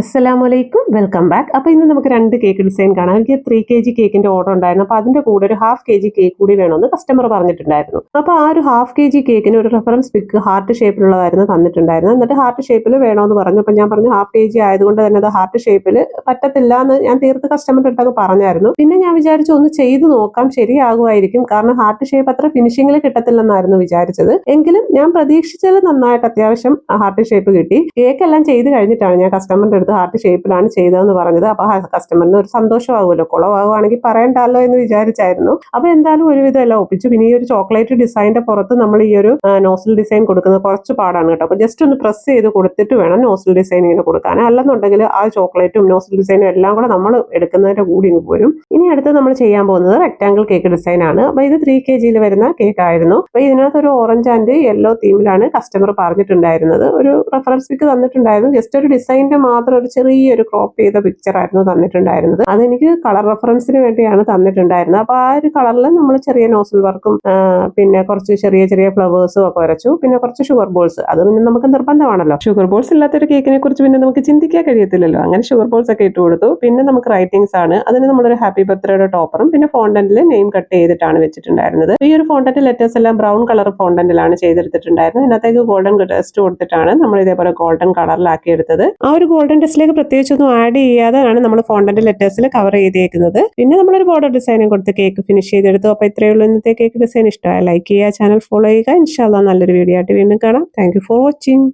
അസ്സലാമലൈക്കും, welcome back. അപ്പോൾ ഇന്ന് നമുക്ക് 2 കേക്ക് ഡിസൈൻ കാണാം. എനിക്ക് 3 kg കേക്കിന്റെ ഓർഡർ ഉണ്ടായിരുന്നു. അപ്പോൾ അതിന്റെ കൂടെ ഒരു 1/2 kg കേക്ക് കൂടി വേണമെന്ന് കസ്റ്റമർ പറഞ്ഞിട്ടുണ്ടായിരുന്നു. അപ്പോൾ ആ ഒരു 1/2 kg കേക്കിന് ഒരു റെഫറൻസ് പിക്ക് ഹാർട്ട് ഷേപ്പിലുള്ളതായിരുന്നു തന്നിട്ടുണ്ടായിരുന്നത്. എന്നിട്ട് ഹാർട്ട് ഷേപ്പിൽ വേണമെന്ന് പറഞ്ഞു. അപ്പോൾ ഞാൻ പറഞ്ഞു 1/2 kg ആയതുകൊണ്ട് തന്നെ അത് ഹാർട്ട് ഷേപ്പിൽ പറ്റത്തില്ല എന്ന് ഞാൻ തീർത്ത് കസ്റ്റമറിന്റെ അടുത്തൊക്കെ പറഞ്ഞായിരുന്നു. പിന്നെ ഞാൻ വിചാരിച്ചു ഒന്ന് ചെയ്തു നോക്കാം, ശരിയാകുമായിരിക്കും. കാരണം ഹാർട്ട് ഷേപ്പ് അത്ര ഫിനിഷിംഗിൽ കിട്ടത്തില്ലെന്നായിരുന്നു വിചാരിച്ചത്. എങ്കിലും ഞാൻ പ്രതീക്ഷിച്ചത് നന്നായിട്ട് അത്യാവശ്യം ഹാർട്ട് ഷേപ്പ് കിട്ടി. കേക്ക് എല്ലാം ചെയ്ത് കഴിഞ്ഞിട്ടാണ് ഞാൻ കസ്റ്റമറിന്റെ അടുത്ത് ഹാർട്ട് ഷേപ്പിലാണ് ചെയ്തതെന്ന് പറഞ്ഞത്. അപ്പൊ കസ്റ്റമറിന് ഒരു സന്തോഷമാകുമല്ലോ, കുളമാകുവാണെങ്കിൽ പറയണ്ടല്ലോ എന്ന് വിചാരിച്ചായിരുന്നു. അപ്പൊ എന്തായാലും ഒരുവിധം എല്ലാം ഒപ്പിച്ചു. പിന്നെ ഈ ഒരു ചോക്ലേറ്റ് ഡിസൈനിന്റെ പുറത്ത് നമ്മൾ ഈ ഒരു നോസിൽ ഡിസൈൻ കൊടുക്കുന്നത് കുറച്ച് പാടാണ് കേട്ടോ. അപ്പൊ ജസ്റ്റ് ഒന്ന് പ്രസ് ചെയ്ത് കൊടുത്തിട്ട് വേണം നോസിൽ ഡിസൈൻ ഇങ്ങനെ കൊടുക്കാൻ. അല്ലെന്നുണ്ടെങ്കിൽ ആ ചോക്ലേറ്റും നോസിൽ ഡിസൈനും എല്ലാം കൂടെ നമ്മൾ എടുക്കുന്നതിന്റെ കൂടി ഇങ്ങ് പോരും. ഇനി അടുത്ത് നമ്മൾ ചെയ്യാൻ പോകുന്നത് റെക്ടാംഗിൾ കേക്ക് ഡിസൈൻ ആണ്. അപ്പൊ ഇത് 3 kg വരുന്ന കേക്ക് ആയിരുന്നു. അപ്പൊ ഇതിനകത്ത് ഒരു ഓറഞ്ച് ആൻഡ് യെല്ലോ തീമിലാണ് കസ്റ്റമർ പറഞ്ഞിട്ടുണ്ടായിരുന്നത്. ഒരു റെഫറൻസ് പിക്ക് തന്നിട്ടുണ്ടായിരുന്നു. ജസ്റ്റ് ഒരു ഡിസൈനിന്റെ മാത്രം ഒരു ചെറിയൊരു ക്രോപ്പ് ചെയ്ത പിക്ചർ ആയിരുന്നു തന്നിട്ടുണ്ടായിരുന്നത്. അതെനിക്ക് കളർ റെഫറൻസിന് വേണ്ടിയാണ് തന്നിട്ടുണ്ടായിരുന്നത്. അപ്പൊ ആ ഒരു കളറിൽ നമ്മൾ ചെറിയ നോസിൽ വർക്കും പിന്നെ കുറച്ച് ചെറിയ ചെറിയ ഫ്ലവേഴ്സും ഒക്കെ വരച്ചു. പിന്നെ കുറച്ച് ഷുഗർ ബോൾസ്, അത് പിന്നെ നമുക്ക് നിർബന്ധമാണല്ലോ. ഷുഗർ ബോൾസ് ഇല്ലാത്തൊരു കേക്കിനെ കുറിച്ച് പിന്നെ നമുക്ക് ചിന്തിക്കാൻ കഴിയത്തില്ലല്ലോ. അങ്ങനെ ഷുഗർ ബോൾസ് ഒക്കെ ഇട്ട് കൊടുത്തു. പിന്നെ നമുക്ക് റൈറ്റിംഗ്സ് ആണ്. അതിന് നമ്മളൊരു ഹാപ്പി ബർത്ത്ഡേയുടെ ടോപ്പറും പിന്നെ ഫോണ്ടന്റിൽ നെയിം കട്ട് ചെയ്തിട്ടാണ് വെച്ചിട്ടുണ്ടായിരുന്നത്. ഈ ഒരു ഫോണ്ടന്റ് ലെറ്റേഴ്സ് എല്ലാം ബ്രൗൺ കളർ ഫോണ്ടന്റിലാണ് ചെയ്തെടുത്തിട്ടുണ്ടായിരുന്നത്. ഇതിനകത്തേക്ക് ഗോൾഡൻ ടെസ്റ്റ് കൊടുത്തിട്ടാണ് നമ്മൾ ഇതേപോലെ ഗോൾഡൻ കളറിലാക്കി എടുത്തത്. ആ ഒരു ഗോൾഡൻ ടെസ്റ്റിലേക്ക് പ്രത്യേകിച്ചൊന്നും ആഡ് ചെയ്യാതെയാണ് നമ്മൾ ഫോണ്ടന്റ് ലെറ്റേഴ്സിൽ കവർ ചെയ്തേക്കുന്നത്. പിന്നെ നമ്മളൊരു ബോർഡർ ഡിസൈനും കൊടുത്ത് കേക്ക് ഫിനിഷ് ചെയ്തെടുത്തു. അപ്പോൾ ഇത്രയേ ഉള്ളൂ ഇന്നത്തെ കേക്ക് ഡിസൈൻ. ഇഷ്ടമായി ലൈക്ക് ചെയ്യുക, ചാനൽ ഫോളോ ചെയ്യുക. ഇൻഷാല്ലാ നല്ലൊരു വീഡിയോ ആയിട്ട് വീണ്ടും കാണാം. Thank you for watching.